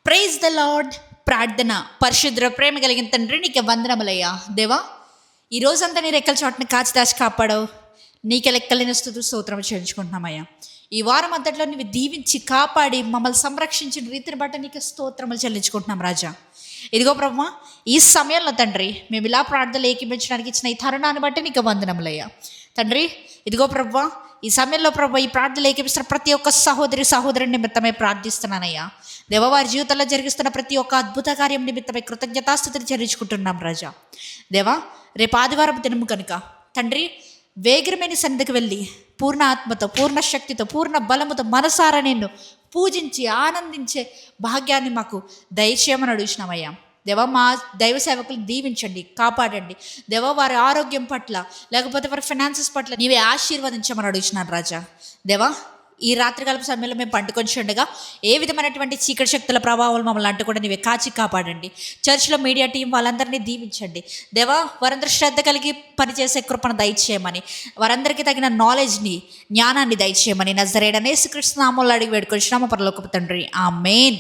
Praise the lord. ప్రార్థన. పరిశుద్ర ప్రేమ కలిగిన తండ్రి, నీకు వందనములయ్యా. దేవా, ఈ రోజంతా నీ రెక్కల చోటని కాచి దాచి కాపాడవు. నీకే లెక్కలేని స్తుతులు స్తోత్రం చేయించుకుంటున్నామయ్యా. ఈ వారం అంతట్లో నీవు దీవించి కాపాడి మమ్మల్ని సంరక్షించిన రీతిని బట్టి నీకు స్తోత్రములు చెల్లించుకుంటున్నాం రాజా. ఇదిగో బ్రహ్మ, ఈ సమయంలో తండ్రి మేము ఇలా ప్రార్థనలు ఏకీపించడానికి ఇచ్చిన ఈ తరుణాన్ని బట్టి నీకు వందనములయ్యా. తండ్రి, ఇదిగో ప్రభు, ఈ సమయంలో ప్రభు ఈ ప్రార్థనలు ఏకీపిస్తున్న ప్రతి ఒక్క సహోదరుని నిమిత్తమే ప్రార్థిస్తున్నానయ్యా. దేవవారి జీవితంలో జరిగిస్తున్న ప్రతి ఒక్క అద్భుత కార్యం నిమిత్తమై కృతజ్ఞతాస్థుతిని చెల్లించుకుంటున్నాం రాజా. దేవా, రేపు ఆదివారం దినము కనుక తండ్రి వేగిరమైన సన్నిధికి వెళ్ళి పూర్ణ ఆత్మతో, పూర్ణ శక్తితో, పూర్ణ బలముతో మనసారా నిన్ను పూజించి ఆనందించే భాగ్యాన్ని మాకు దయచేయమని అడుగుతున్నామయ్యా. దేవా, మా దైవ సేవకులు దీవించండి, కాపాడండి. దేవా, వారి ఆరోగ్యం పట్ల లేకపోతే వారి ఫైనాన్సెస్ పట్ల నీవే ఆశీర్వదించమని అడుగుతున్నాను రాజా. దేవా, ఈ రాత్రికాల సమయంలో మేము పండుకొని ఉండగా ఏ విధమైనటువంటి చీకటి శక్తుల ప్రభావాలు మమ్మల్ని అంటూ నీవే కాచి కాపాడండి. చర్చ్లో మీడియా టీం వాళ్ళందరినీ దీవించండి. దేవా, వారందరూ శ్రద్ధ కలిగి పనిచేసే కృపను దయచేయమని, వారందరికీ తగిన నాలెడ్జ్ని, జ్ఞానాన్ని దయచేయమని నజరేయుడైన యేసుక్రీస్తు నామములో అడిగి వేడుకొంచున్నాము పరలోకపు తండ్రి. ఆమేన్.